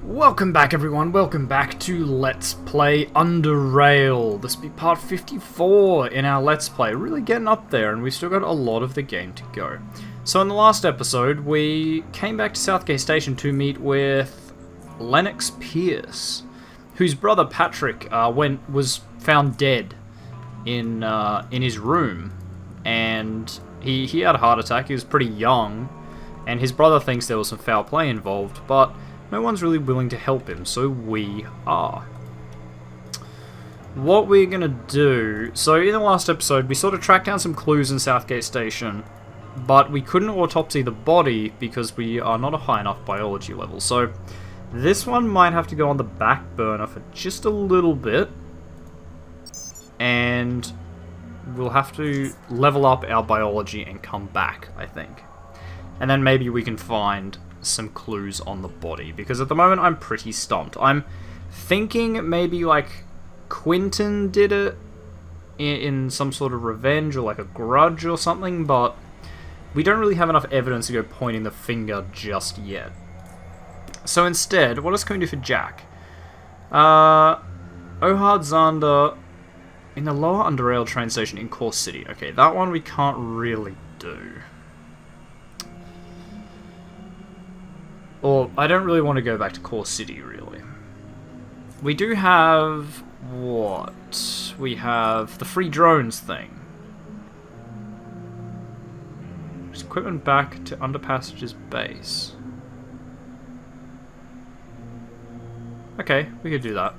Welcome back everyone, welcome back to Let's Play UnderRail. This will be part 54 in our Let's Play. Really getting up there, and we've still got a lot of the game to go. So in the last episode, we came back to Southgate Station to meet with Lennox Pierce, whose brother Patrick was found dead in his room, and he had a heart attack. He was pretty young, and his brother thinks there was some foul play involved, but no one's really willing to help him, so we are. What we're gonna do... So in the last episode, we sort of tracked down some clues in Southgate Station, but we couldn't autopsy the body because we are not a high enough biology level. So this one might have to go on the back burner for just a little bit, and we'll have to level up our biology and come back, I think. And then maybe we can find some clues on the body, because at the moment I'm pretty stumped. I'm thinking maybe like Quentin did it in some sort of revenge or like a grudge or something, but we don't really have enough evidence to go pointing the finger just yet. So instead, what is going to do for Jack? Ohad Zander in the lower UnderRail train station in Core City. Okay, that one we can't really do. Or, I don't really want to go back to Core City, really. We do have... what? We have the free drones thing. Just equipment back to Underpassage's base. Okay, we could do that.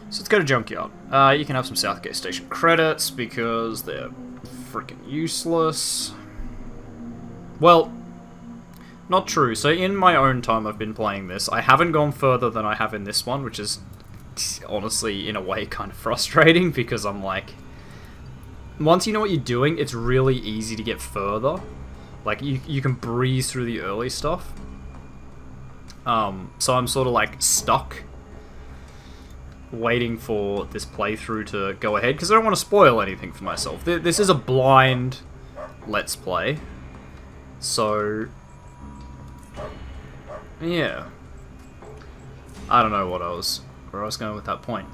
So let's go to Junkyard. You can have some Southgate Station credits, because they're freaking useless. Well... not true. So in my own time I've been playing this, I haven't gone further than I have in this one, which is honestly, in a way, kind of frustrating, because I'm like... once you know what you're doing, it's really easy to get further. Like, you can breeze through the early stuff. So I'm sort of like stuck waiting for this playthrough to go ahead, because I don't want to spoil anything for myself. This is a blind Let's Play. So... yeah. I don't know where I was going with that point.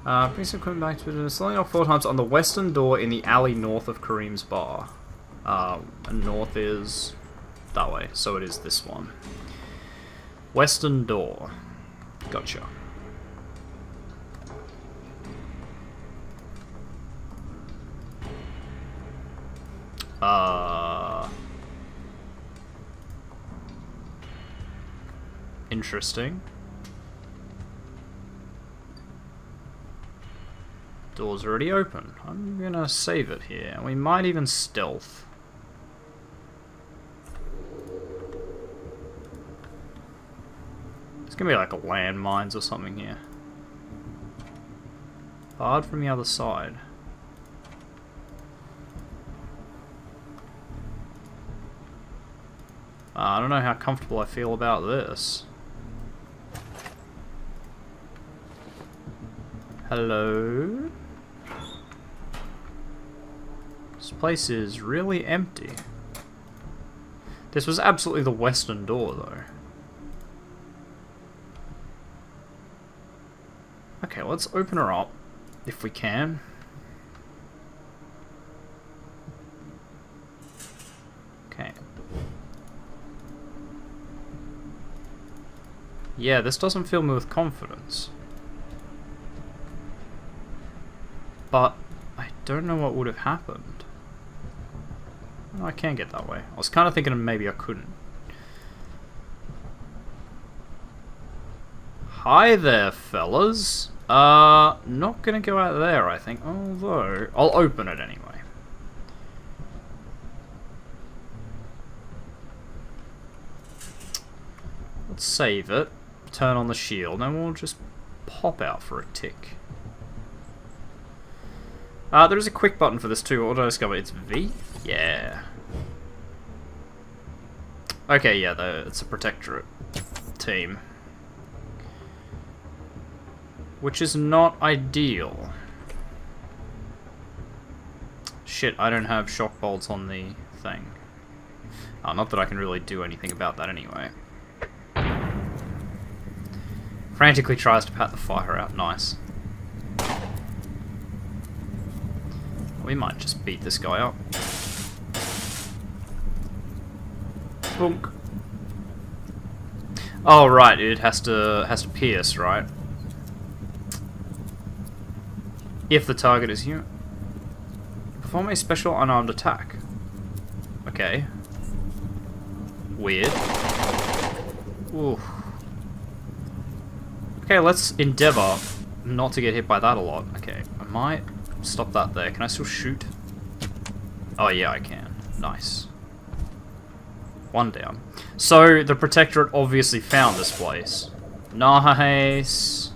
Bring some equipment back to selling off 4 times on the western door in the alley north of Kareem's bar. And north is that way, so it is this one. Western door. Gotcha. Interesting. Door's already open. I'm gonna save it here. We might even stealth. It's gonna be like a landmines or something here. Barred from the other side. I don't know how comfortable I feel about this. Hello? This place is really empty. This was absolutely the western door, though. Okay, let's open her up, if we can. Okay. Yeah, this doesn't fill me with confidence. But I don't know what would have happened. Oh, I can get that way. I was kind of thinking maybe I couldn't. Hi there, fellas. Not gonna go out there, I think. Although, I'll open it anyway. Let's save it. Turn on the shield, and we'll just pop out for a tick. There's a quick button for this too. Auto discover. It's V? Yeah. Okay, yeah, it's a protectorate team. Which is not ideal. Shit, I don't have shock bolts on the thing. Not that I can really do anything about that anyway. Frantically tries to pat the fire out. Nice. We might just beat this guy up. Boonk. Oh right, it has to pierce, right? If the target is you. Perform a special unarmed attack. Okay. Weird. Ooh. Okay, let's endeavour not to get hit by that a lot. Okay, I might stop that there. Can I still shoot? Oh yeah, I can. Nice. One down. So, the Protectorate obviously found this place. Nice.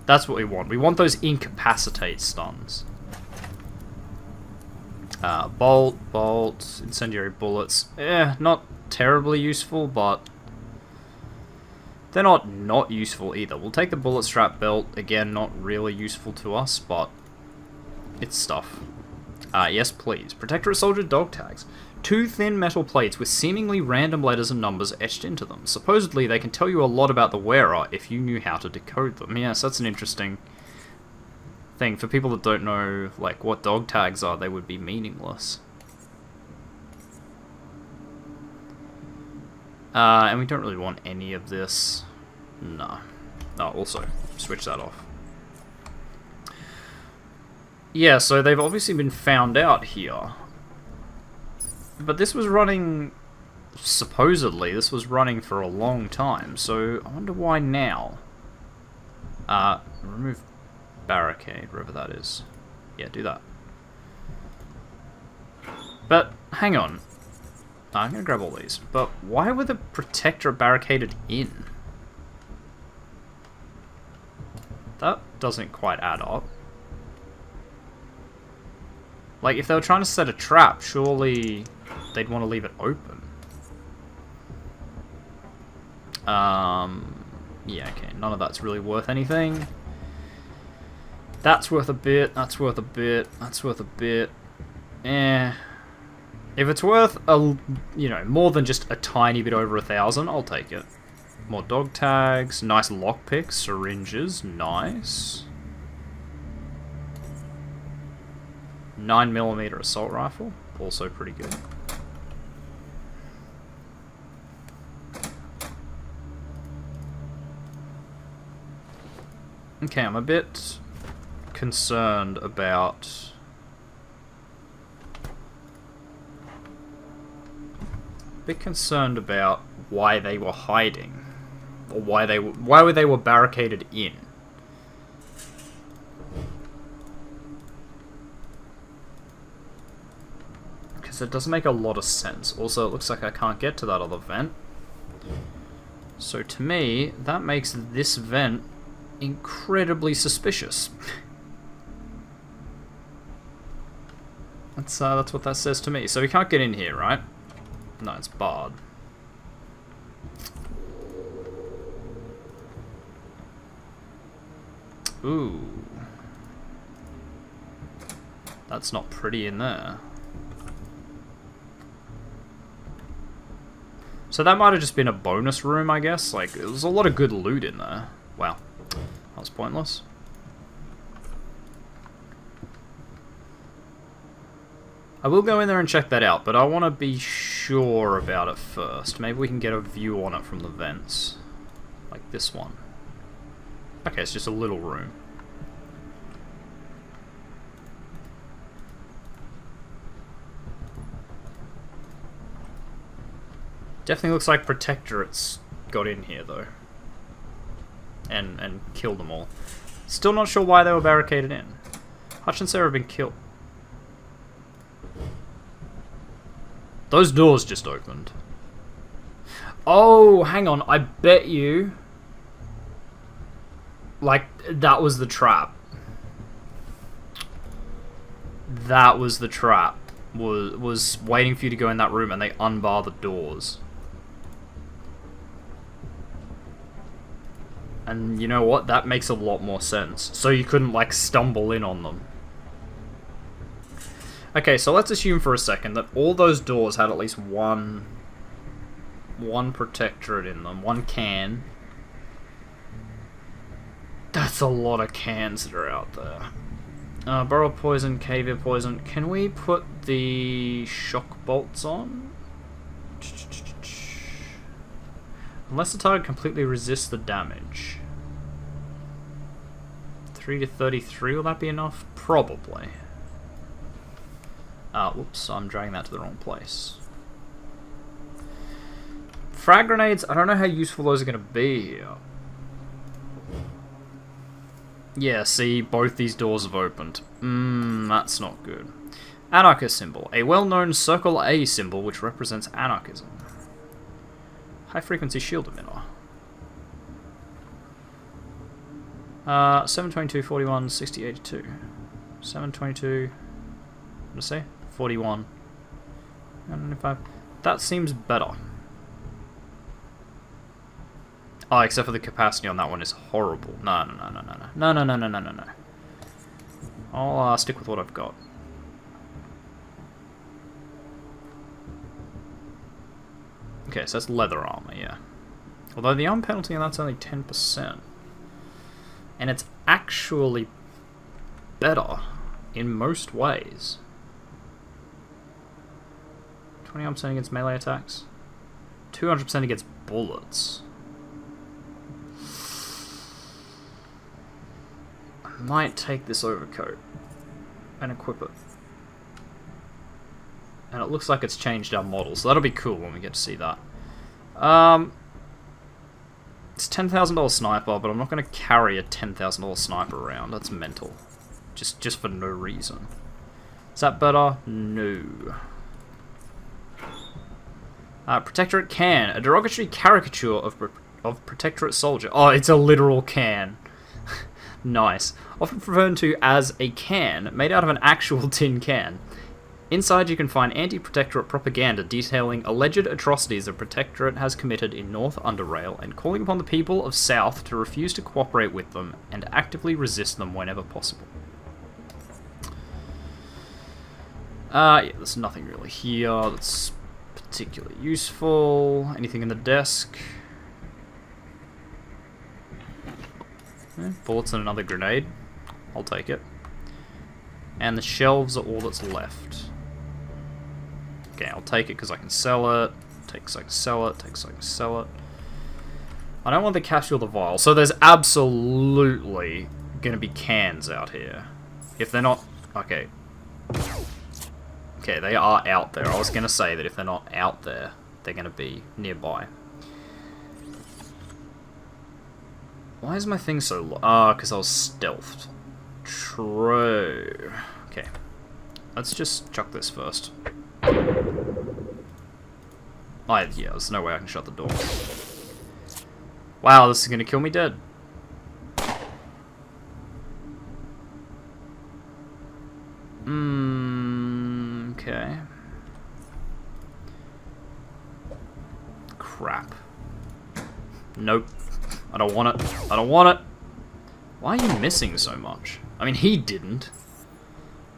That's what we want. We want those incapacitate stuns. Bolt, incendiary bullets. Not terribly useful, but they're not useful either. We'll take the bullet strap belt. Again, not really useful to us, but it's stuff. Yes, please. Protectorate soldier dog tags. 2 thin metal plates with seemingly random letters and numbers etched into them. Supposedly, they can tell you a lot about the wearer if you knew how to decode them. Yes, that's an interesting thing. For people that don't know, like, what dog tags are, they would be meaningless. And we don't really want any of this. No. Oh, also, switch that off. Yeah, so they've obviously been found out here. But this was running... Supposedly, this was running for a long time, so I wonder why now. Remove barricade, wherever that is. Yeah, do that. But, hang on. I'm gonna grab all these. But why were the Protectorate barricaded in? That doesn't quite add up. Like, if they were trying to set a trap, surely they'd want to leave it open. Yeah, okay, none of that's really worth anything. That's worth a bit, that's worth a bit, that's worth a bit. If it's worth, more than just a tiny bit over 1,000, I'll take it. More dog tags, nice lockpicks, syringes, nice. 9mm assault rifle, also pretty good. Okay, I'm a bit concerned about... why they were hiding. Or why they were barricaded in. Because it doesn't make a lot of sense. Also, it looks like I can't get to that other vent. So to me, that makes this vent incredibly suspicious. That's what that says to me. So we can't get in here, right? No, it's barred. Ooh. That's not pretty in there. So that might have just been a bonus room, I guess. Like, there was a lot of good loot in there. Wow. That was pointless. I will go in there and check that out, but I want to be sure about it first. Maybe we can get a view on it from the vents. Like this one. Okay, it's just a little room. Definitely looks like Protectorates got in here, though. And killed them all. Still not sure why they were barricaded in. Hutch and Sarah have been killed. Those doors just opened. Oh, hang on. I bet you... like, that was the trap. That was the trap. Was waiting for you to go in that room and they unbar the doors. And you know what? That makes a lot more sense. So you couldn't, like, stumble in on them. Okay, so let's assume for a second that all those doors had at least one one protectorate in them. One can. That's a lot of cans that are out there. Burrow poison, caviar poison. Can we put the shock bolts on? Unless the target completely resists the damage. 3 to 33, will that be enough? Probably. Whoops, I'm dragging that to the wrong place. Frag grenades, I don't know how useful those are going to be here. Yeah, see, both these doors have opened. That's not good. Anarchist symbol. A well-known circle A symbol which represents anarchism. High-frequency shield emitter. 722, 41, 60, 82. 722... Let's see. 41. 95. That seems better. Oh, except for the capacity on that one is horrible. No. I'll stick with what I've got. Okay, so that's leather armor, yeah. Although the arm penalty on that's only 10%. And it's actually better in most ways. 21% against melee attacks. 200% against bullets. I might take this overcoat and equip it. And it looks like it's changed our model, so that'll be cool when we get to see that. It's $10,000 sniper, but I'm not going to carry a $10,000 sniper around. That's mental. Just for no reason. Is that better? No. Protectorate can. A derogatory caricature of Protectorate soldier. Oh, it's a literal can. Nice. Often referred to as a can, made out of an actual tin can. Inside you can find anti-Protectorate propaganda detailing alleged atrocities the Protectorate has committed in North UnderRail and calling upon the people of South to refuse to cooperate with them and actively resist them whenever possible. Yeah, there's nothing really here that's particularly useful. Anything in the desk? Bullets and another grenade. I'll take it. And the shelves are all that's left. Okay, I'll take it because I can sell it. Take so I can sell it. Take so I can sell it. I don't want the capsule, the vial. So there's absolutely going to be cans out here. If they're not... Okay. Okay, they are out there. I was going to say that if they're not out there, they're going to be nearby. Why is my thing so low? Ah, because I was stealthed. True. Okay. Let's just chuck this first. Yeah, there's no way I can shut the door. Wow, this is going to kill me dead. Okay. Crap. Nope. I don't want it. I don't want it. Why are you missing so much? I mean, he didn't.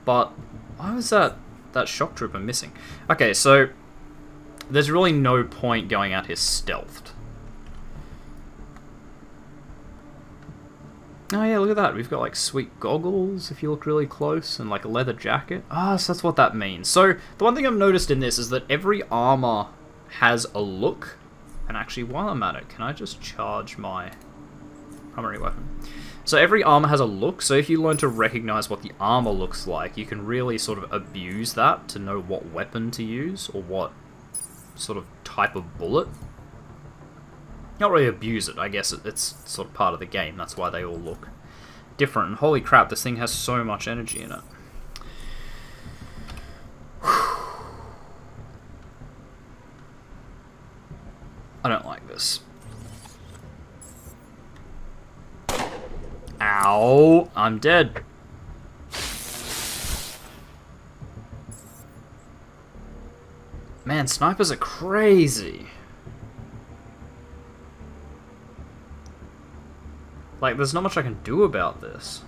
But why was that shock trooper missing? Okay, so there's really no point going out here stealthed. Oh yeah, look at that. We've got like sweet goggles if you look really close and like a leather jacket. Ah, so that's what that means. So the one thing I've noticed in this is that every armor has a look. And actually, while I'm at it, can I just charge my primary weapon? So every armor has a look, so if you learn to recognize what the armor looks like, you can really sort of abuse that to know what weapon to use, or what sort of type of bullet. Not really abuse it, I guess it's sort of part of the game, that's why they all look different. And holy crap, this thing has so much energy in it. I don't like this. Ow! I'm dead. Man, snipers are crazy. Like, there's not much I can do about this.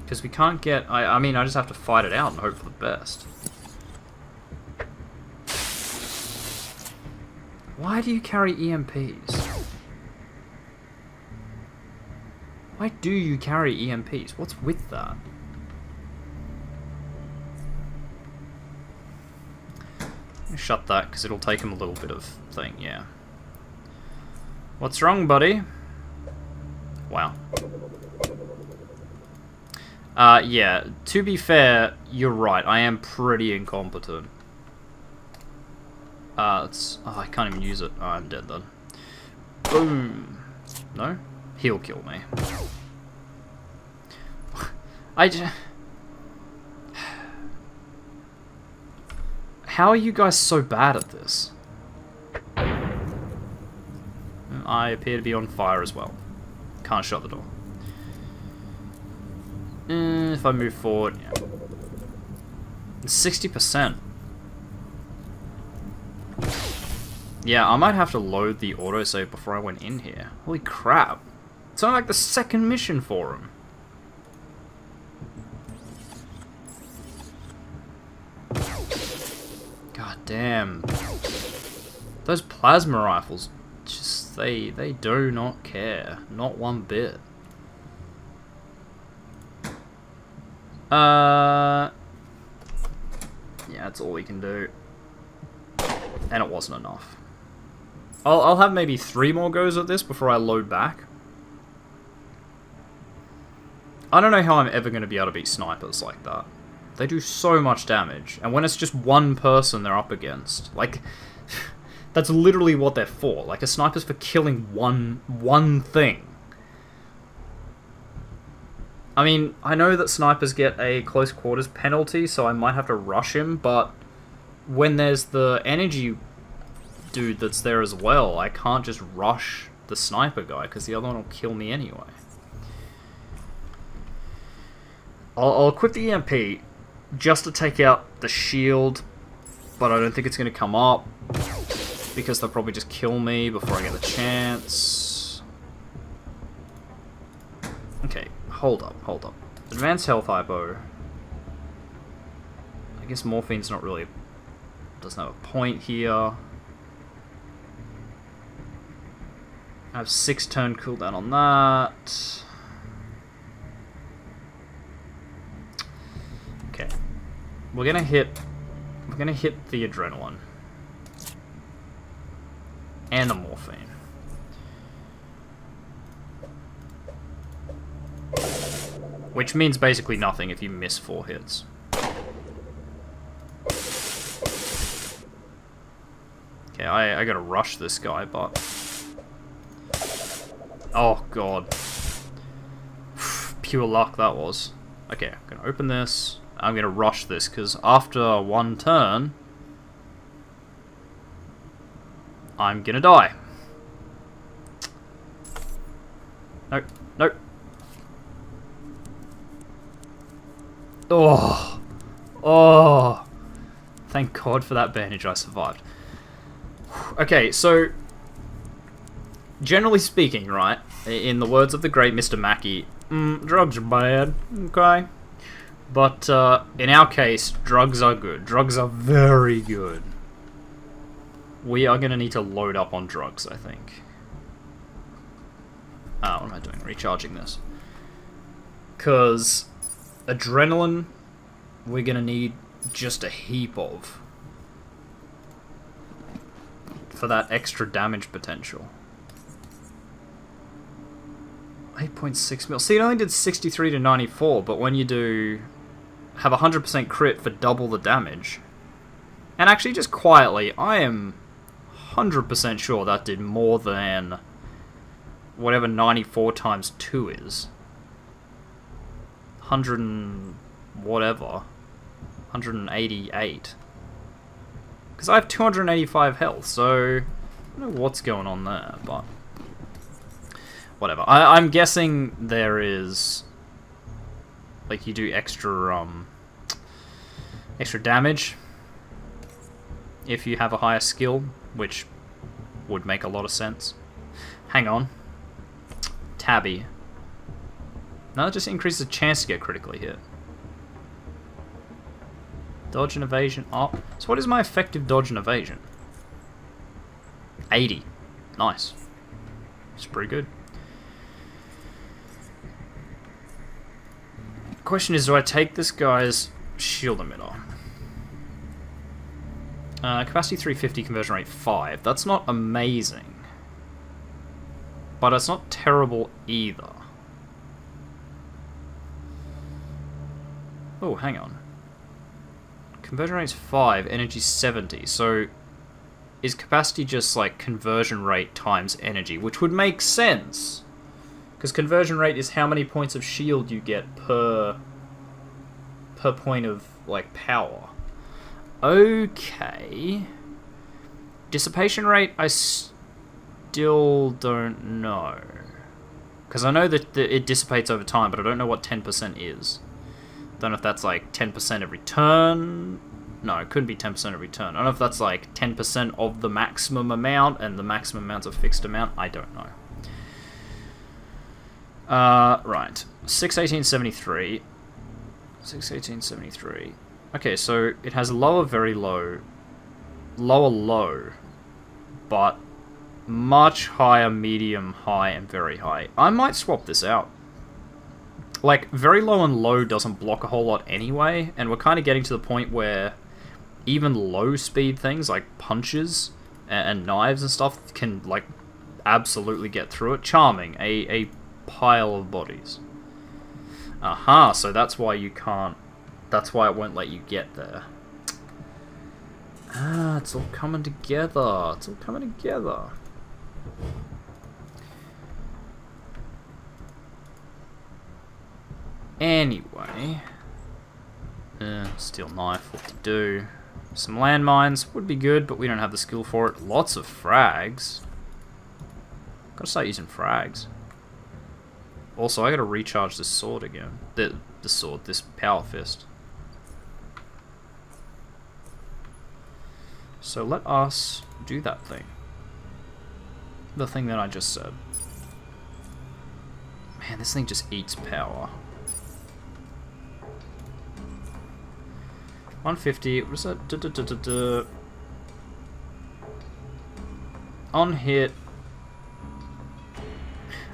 Because we can't get... I mean, I just have to fight it out and hope for the best. Why do you carry EMPs? Why do you carry EMPs? What's with that? Shut that, because it'll take him a little bit of thing, yeah. What's wrong, buddy? Wow. Yeah, to be fair, you're right, I am pretty incompetent. Oh, I can't even use it. Oh, I'm dead then. Boom. No? He'll kill me. How are you guys so bad at this? I appear to be on fire as well. Can't shut the door. If I move forward, yeah. 60%. Yeah, I might have to load the autosave before I went in here. Holy crap. It's only like the second mission for him. God damn. Those plasma rifles, just, they do not care. Not one bit. Yeah, that's all we can do. And it wasn't enough. I'll have maybe 3 more goes at this before I load back. I don't know how I'm ever going to be able to beat snipers like that. They do so much damage. And when it's just one person they're up against, like, that's literally what they're for. Like, a sniper's for killing one thing. I mean, I know that snipers get a close quarters penalty, so I might have to rush him, but when there's the energy dude that's there as well, I can't just rush the sniper guy, because the other one will kill me anyway. I'll equip the EMP just to take out the shield, but I don't think it's going to come up, because they'll probably just kill me before I get the chance. Okay, hold up. Advanced health hypo. I guess morphine's not really... doesn't have a point here. I have 6 turn cooldown on that. Okay. We're gonna hit the adrenaline. And the morphine. Which means basically nothing if you miss 4 hits. Okay, I gotta rush this guy, but... oh, God. Pure luck that was. Okay, I'm gonna open this. I'm gonna rush this, because after 1 turn... I'm gonna die. Nope, nope. Oh! Oh! Thank God for that bandage, I survived. Okay, so... generally speaking, right, in the words of the great Mr. Mackey, drugs are bad, okay? But in our case, drugs are good. Drugs are very good. We are going to need to load up on drugs, I think. What am I doing? Recharging this. Because adrenaline, we're going to need just a heap of. For that extra damage potential. 8.6 mil. See, it only did 63 to 94, but when you do have 100% crit for double the damage, and actually just quietly, I am 100% sure that did more than whatever 94 times 2 is. 100 and whatever. 188. Because I have 285 health, so I don't know what's going on there, but whatever. I'm guessing there is, like, you do extra damage if you have a higher skill, which would make a lot of sense. Hang on. Tabby. No, that just increases the chance to get critically hit. Dodge and evasion up. So what is my effective dodge and evasion? 80. Nice. It's pretty good. Question is, do I take this guy's shield emitter? Capacity 350, conversion rate 5. That's not amazing. But it's not terrible either. Oh, hang on. Conversion rate's 5, energy 70. So, is capacity just like conversion rate times energy? Which would make sense. Because conversion rate is how many points of shield you get per point of, like, power. Okay. Dissipation rate, I still don't know. Because I know that it dissipates over time, but I don't know what 10% is. Don't know if that's like 10% every turn. No, it couldn't be 10% every turn. I don't know if that's like 10% of the maximum amount, and the maximum amount's a fixed amount. I don't know. Right. 61873. 61873. Okay, so it has lower, very low, lower, low, but much higher, medium, high, and very high. I might swap this out. Like, very low and low doesn't block a whole lot anyway, and we're kind of getting to the point where even low speed things like punches and knives and stuff can, like, absolutely get through it. Charming. A pile of bodies. Aha, so that's why you can't... That's why it won't let you get there. Ah, it's all coming together. It's all coming together. Anyway. Steel knife, what to do. Some landmines would be good, but we don't have the skill for it. Lots of frags. Gotta start using frags. Also, I gotta recharge this sword again. The sword, this power fist. So let us do that thing. The thing that I just said. Man, this thing just eats power. 150, what is that? On hit.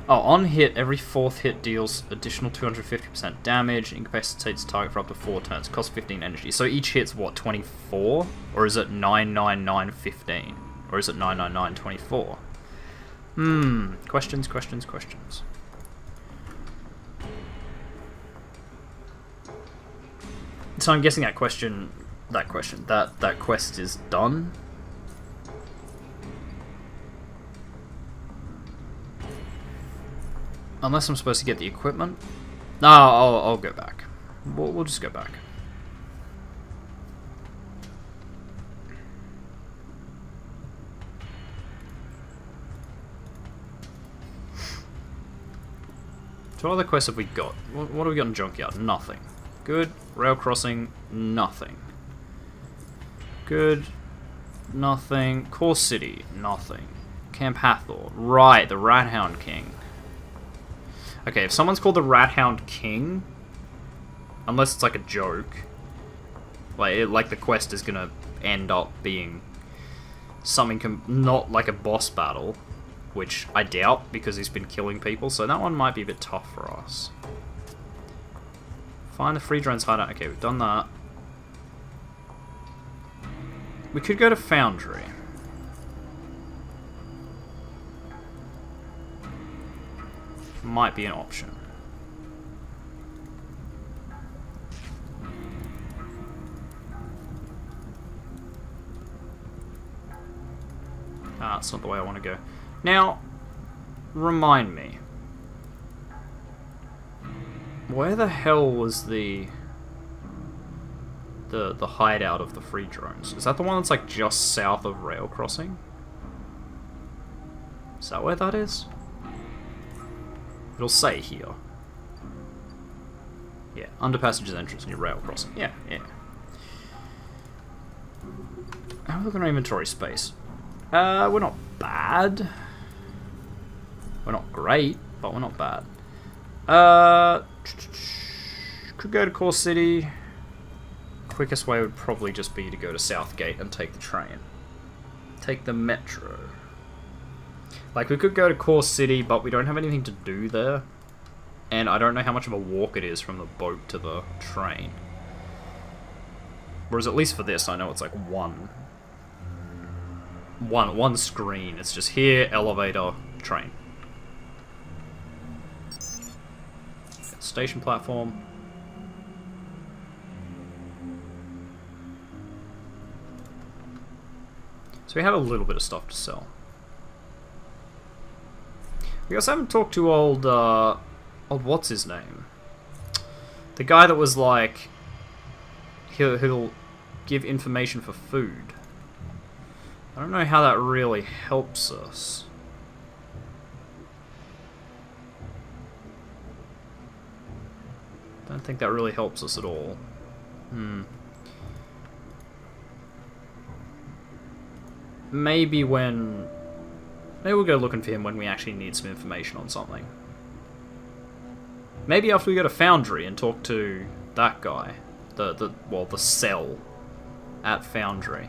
Oh, on hit, every fourth hit deals additional 250% damage, incapacitates target for up to 4 turns, costs 15 energy. So each hit's what, 24? Or is it 99915? Or is it 99924? Questions, questions, questions. So I'm guessing that quest is done. Unless I'm supposed to get the equipment. No, I'll go back. We'll just go back. So what other quests have we got? What have we got in Junkyard? Nothing. Good. Rail crossing. Nothing. Good. Nothing. Core City. Nothing. Camp Hathor. Right, the Rat Hound King. Okay, if someone's called the Rat Hound King, unless it's like a joke, like the quest is gonna end up being something not like a boss battle, which I doubt because he's been killing people, so that one might be a bit tough for us. Find the free drone's hideout. Okay, we've done that. We could go to Foundry. Might be an option. Ah, that's not the way I want to go. Now, remind me. Where the hell was the hideout of the free drones? Is that the one that's like just south of rail crossing? Is that where that is? It'll say here. Yeah, under passenger's entrance near rail crossing. Yeah, yeah. How look at our inventory space? We're not bad. We're not great, but we're not bad. Could go to Core City. Quickest way would probably just be to go to Southgate and take the train. Take the metro. Like, we could go to Core City, but we don't have anything to do there. And I don't know how much of a walk it is from the boat to the train. Whereas at least for this, I know it's like one screen. It's just here, elevator, train. Station platform. So we have a little bit of stuff to sell. We also haven't talked to old what's his name? The guy that was like, he'll give information for food. I don't know how that really helps us. Don't think that really helps us at all. Maybe we'll go looking for him when we actually need some information on something. Maybe after we go to Foundry and talk to that guy. The cell at Foundry.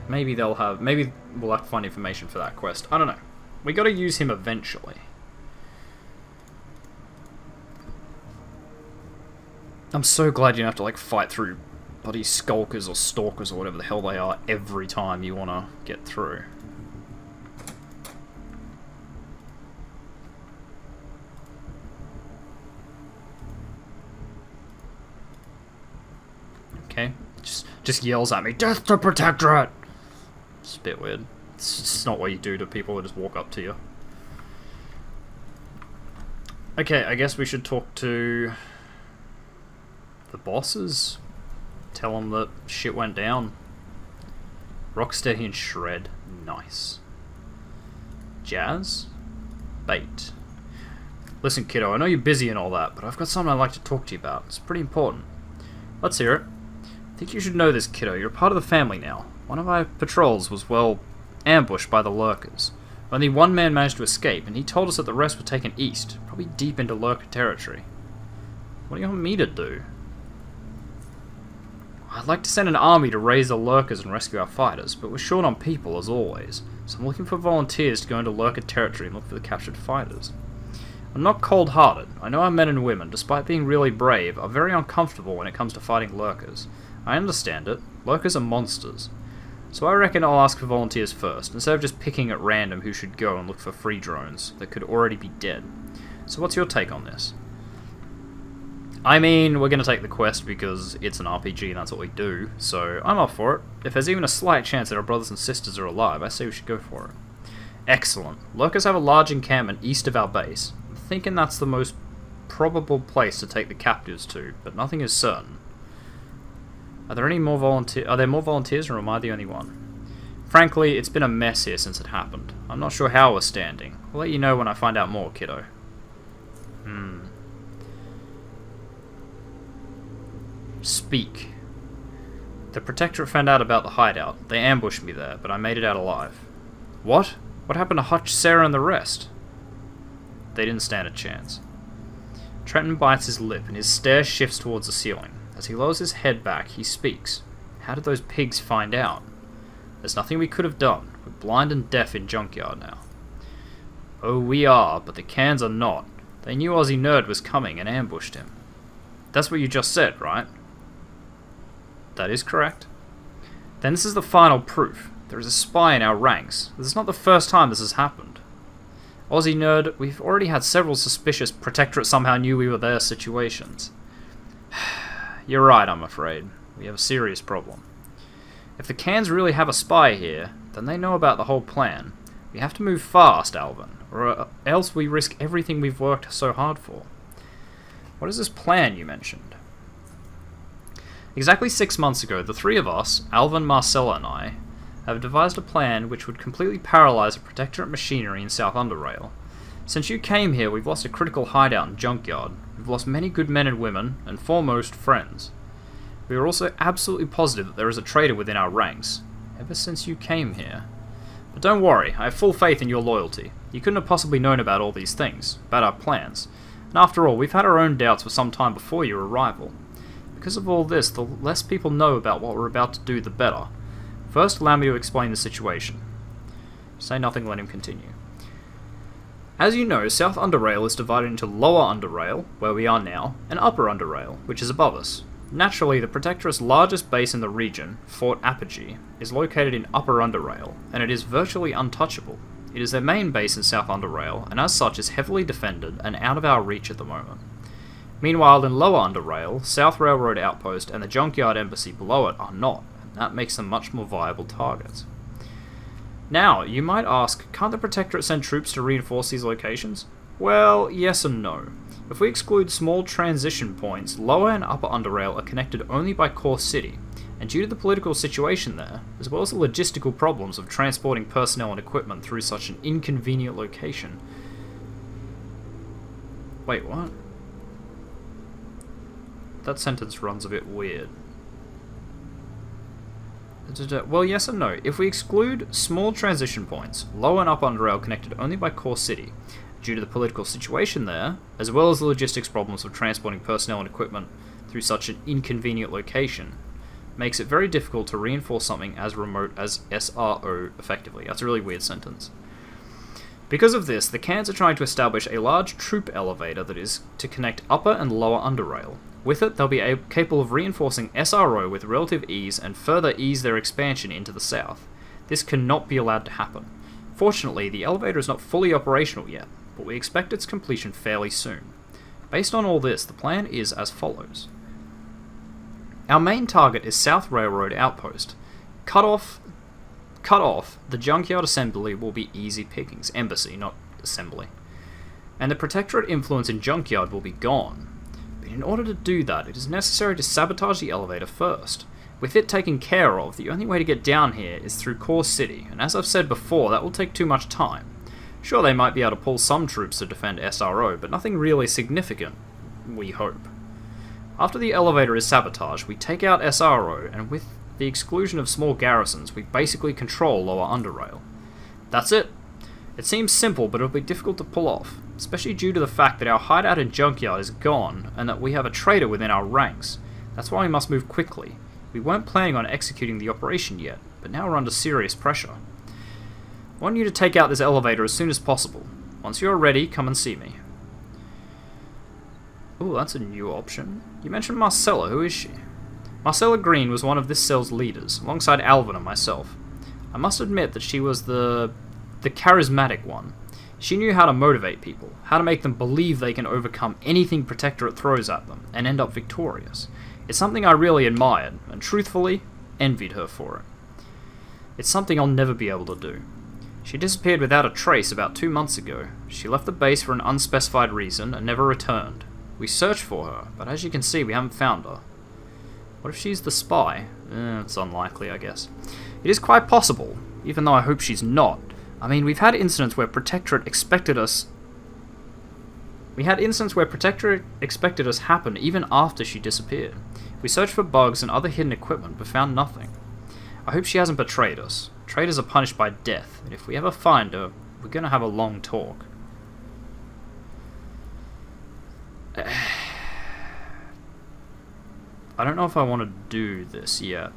Maybe we'll have to find information for that quest. I don't know. We gotta use him eventually. I'm so glad you don't have to like fight through bloody skulkers or stalkers or whatever the hell they are every time you wanna get through. Okay. Just yells at me, "Death to Protectorate!" It's a bit weird. It's just not what you do to people who just walk up to you. Okay, I guess we should talk to the bosses. Tell them that shit went down. Rocksteady and Shred. Nice. Jazz? Bait. Listen, kiddo, I know you're busy and all that, but I've got something I'd like to talk to you about. It's pretty important. Let's hear it. I think you should know this, kiddo. You're part of the family now. One of our patrols was, well, ambushed by the lurkers. Only one man managed to escape, and he told us that the rest were taken east, probably deep into lurker territory. What do you want me to do? I'd like to send an army to raise the lurkers and rescue our fighters, but we're short on people, as always. So I'm looking for volunteers to go into lurker territory and look for the captured fighters. I'm not cold-hearted. I know our men and women, despite being really brave, are very uncomfortable when it comes to fighting lurkers. I understand it. Lurkers are monsters. So I reckon I'll ask for volunteers first, instead of just picking at random who should go and look for free drones that could already be dead. So what's your take on this? I mean, we're going to take the quest because it's an RPG and that's what we do, so I'm up for it. If there's even a slight chance that our brothers and sisters are alive, I say we should go for it. Excellent. Lurkers have a large encampment east of our base. I'm thinking that's the most probable place to take the captives to, but nothing is certain. Are there more volunteers, or am I the only one? Frankly, it's been a mess here since it happened. I'm not sure how we're standing. I'll let you know when I find out more, kiddo. Speak. The Protectorate found out about the hideout. They ambushed me there, but I made it out alive. What? What happened to Hutch, Sarah, and the rest? They didn't stand a chance. Trenton bites his lip, and his stare shifts towards the ceiling. As he lowers his head back, he speaks. How did those pigs find out? There's nothing we could have done. We're blind and deaf in Junkyard now. Oh, we are, but the cans are not. They knew UnderRail was coming and ambushed him. That's what you just said, right? That is correct. Then this is the final proof. There is a spy in our ranks. This is not the first time this has happened. UnderRail, we've already had several suspicious Protectorate somehow knew we were there situations. You're right, I'm afraid. We have a serious problem. If the cans really have a spy here, then they know about the whole plan. We have to move fast, Alvin, or else we risk everything we've worked so hard for. What is this plan you mentioned? Exactly 6 months ago, the three of us, Alvin, Marcella, and I, have devised a plan which would completely paralyze the Protectorate machinery in South UnderRail. Since you came here, we've lost a critical hideout in Junkyard. We've lost many good men and women, and foremost, friends. We are also absolutely positive that there is a traitor within our ranks, ever since you came here. But don't worry, I have full faith in your loyalty. You couldn't have possibly known about all these things, about our plans. And after all, we've had our own doubts for some time before your arrival. Because of all this, the less people know about what we're about to do, the better. First, allow me to explain the situation. Say nothing, let him continue. As you know, South UnderRail is divided into Lower UnderRail, where we are now, and Upper UnderRail, which is above us. Naturally, the Protectorate's largest base in the region, Fort Apogee, is located in Upper UnderRail, and it is virtually untouchable. It is their main base in South UnderRail, and as such is heavily defended and out of our reach at the moment. Meanwhile, in Lower UnderRail, South Railroad Outpost and the Junkyard Embassy below it are not, and that makes them much more viable targets. Now, you might ask, can't the Protectorate send troops to reinforce these locations? Well, yes and no. If we exclude small transition points, Lower and Upper UnderRail are connected only by Core City, and due to the political situation there, as well as the logistical problems of transporting personnel and equipment through such an inconvenient location... Wait, what? That sentence runs a bit weird. Well, yes and no. If we exclude small transition points, Lower and Upper UnderRail connected only by Core City, due to the political situation there, as well as the logistics problems of transporting personnel and equipment through such an inconvenient location, makes it very difficult to reinforce something as remote as SRO effectively. That's a really weird sentence. Because of this, the Cans are trying to establish a large troop elevator that is to connect Upper and Lower UnderRail. With it, they'll be capable of reinforcing SRO with relative ease and further ease their expansion into the south. This cannot be allowed to happen. Fortunately, the elevator is not fully operational yet, but we expect its completion fairly soon. Based on all this, the plan is as follows. Our main target is South Railroad Outpost. Cut off, the Junkyard Assembly will be easy pickings. Embassy, not assembly. And the Protectorate influence in Junkyard will be gone. But in order to do that, it is necessary to sabotage the elevator first. With it taken care of, the only way to get down here is through Core City, and as I've said before, that will take too much time. Sure, they might be able to pull some troops to defend SRO, but nothing really significant, we hope. After the elevator is sabotaged, we take out SRO, and with the exclusion of small garrisons, we basically control Lower UnderRail. That's it. It seems simple, but it'll be difficult to pull off, especially due to the fact that our hideout in Junkyard is gone, and that we have a traitor within our ranks. That's why we must move quickly. We weren't planning on executing the operation yet, but now we're under serious pressure. I want you to take out this elevator as soon as possible. Once you're ready, come and see me. Ooh, that's a new option. You mentioned Marcella. Who is she? Marcella Green was one of this cell's leaders, alongside Alvin and myself. I must admit that she was the charismatic one. She knew how to motivate people, how to make them believe they can overcome anything Protectorate throws at them, and end up victorious. It's something I really admired, and truthfully, envied her for it. It's something I'll never be able to do. She disappeared without a trace about 2 months ago. She left the base for an unspecified reason and never returned. We searched for her, but as you can see, we haven't found her. What if she's the spy? It's unlikely, I guess. It is quite possible, even though I hope she's not. I mean, we've had incidents where Protectorate expected us... happen even after she disappeared. We searched for bugs and other hidden equipment, but found nothing. I hope she hasn't betrayed us. Traitors are punished by death, and if we ever find her, we're gonna have a long talk. I don't know if I want to do this yet.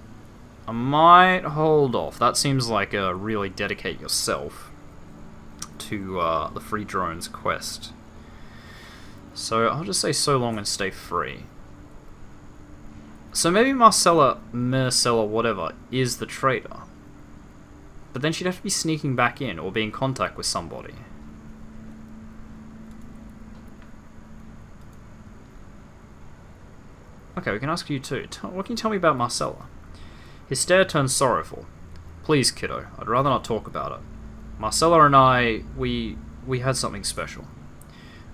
I might hold off. That seems like a really dedicate yourself to the Free Drones quest. So I'll just say so long and stay free. So maybe Marcella, whatever, is the traitor. But then she'd have to be sneaking back in or be in contact with somebody. Okay, we can ask you too. What can you tell me about Marcella? His stare turns sorrowful. Please, kiddo, I'd rather not talk about it. Marcella and I, we had something special.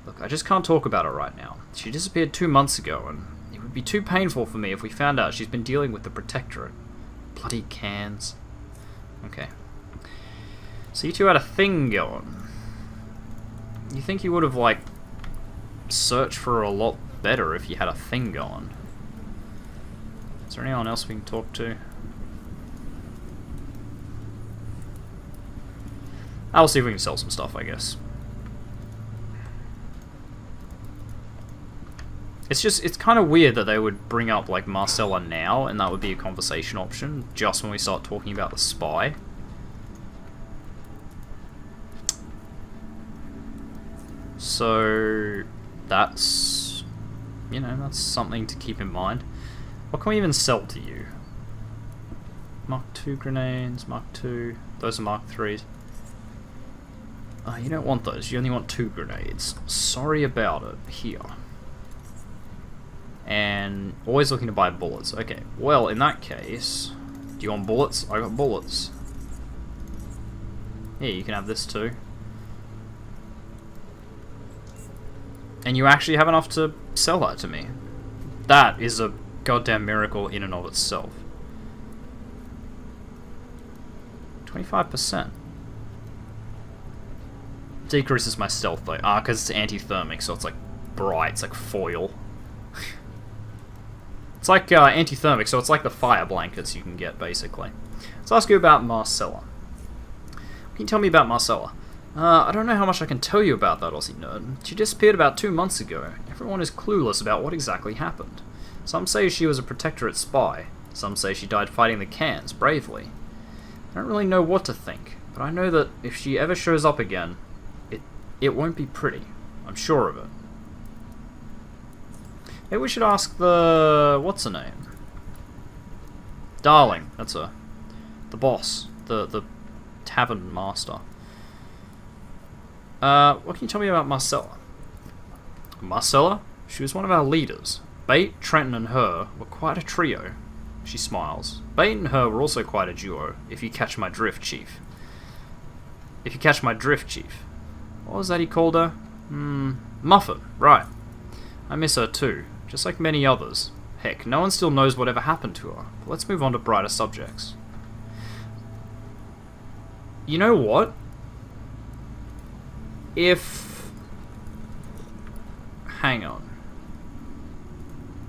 Look, I just can't talk about it right now. She disappeared 2 months ago, and it would be too painful for me if we found out she's been dealing with the Protectorate. Bloody Cans. Okay. So you two had a thing going. You think you would have, like, searched for her a lot better if you had a thing going. Is there anyone else we can talk to? I'll see if we can sell some stuff, I guess. it's kind of weird that they would bring up, like, Marcella now, and that would be a conversation option, just when we start talking about the spy. So, that's, you know, that's something to keep in mind. What can we even sell to you? Mark II grenades, Mark II, those are Mark IIIs. You don't want those, you only want 2 grenades. Sorry about it, here. And always looking to buy bullets. Okay, well, in that case, do you want bullets? I got bullets. Yeah, you can have this too. And you actually have enough to sell that to me. That is a goddamn miracle in and of itself. 25%. Decreases my stealth though. Because it's anti-thermic, so it's like bright, it's like foil. It's like anti-thermic, so it's like the fire blankets you can get, basically. Let's ask you about Marcella. What can you tell me about Marcella? I don't know how much I can tell you about that, Aussie nerd. She disappeared about 2 months ago. Everyone is clueless about what exactly happened. Some say she was a protectorate spy. Some say she died fighting the cans, bravely. I don't really know what to think, but I know that if she ever shows up again, it won't be pretty. I'm sure of it. Maybe we should ask the... what's her name? Darling, that's her. The boss. The tavern master. What can you tell me about Marcella? Marcella? She was one of our leaders. Bait, Trenton, and her were quite a trio. She smiles. Bait and her were also quite a duo, if you catch my drift, Chief. If you catch my drift, Chief. What was that he called her? Muffin, right. I miss her too, just like many others. Heck, no one still knows whatever happened to her. But let's move on to brighter subjects. You know what? Hang on.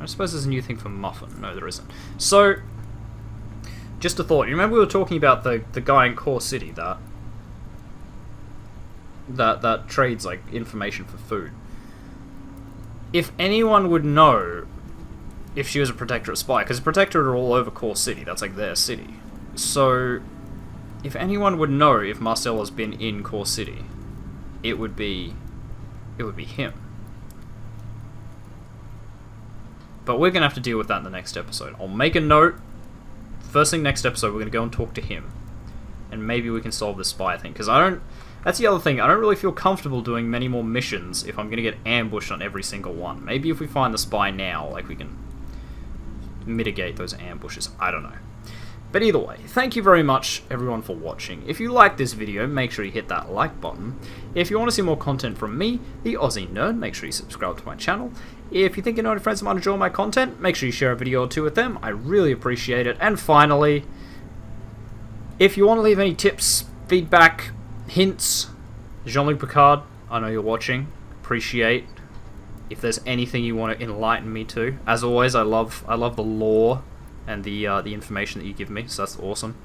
I suppose there's a new thing for Muffin. No, there isn't. So, just a thought. You remember we were talking about the guy in Core City that trades, like, information for food. If anyone would know if she was a Protectorate spy, because Protectorate are all over Core City, that's like their city. So, if anyone would know if Marcella's been in Core City, it would be him. But we're going to have to deal with that in the next episode. I'll make a note. First thing next episode, we're going to go and talk to him. And maybe we can solve this spy thing. Because that's the other thing. I don't really feel comfortable doing many more missions if I'm going to get ambushed on every single one. Maybe if we find the spy now, like, we can mitigate those ambushes. I don't know. But either way, thank you very much, everyone, for watching. If you like this video, make sure you hit that like button. If you want to see more content from me, the Aussie Nerd, make sure you subscribe to my channel. If you think your nerdy friends might enjoy my content, make sure you share a video or two with them. I really appreciate it. And finally, if you want to leave any tips, feedback, hints, Jean-Luc Picard, I know you're watching. Appreciate if there's anything you want to enlighten me to. As always, I love the lore and the information that you give me, so that's awesome.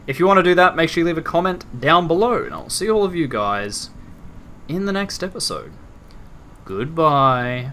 If you want to do that, make sure you leave a comment down below, and I'll see all of you guys in the next episode. Goodbye.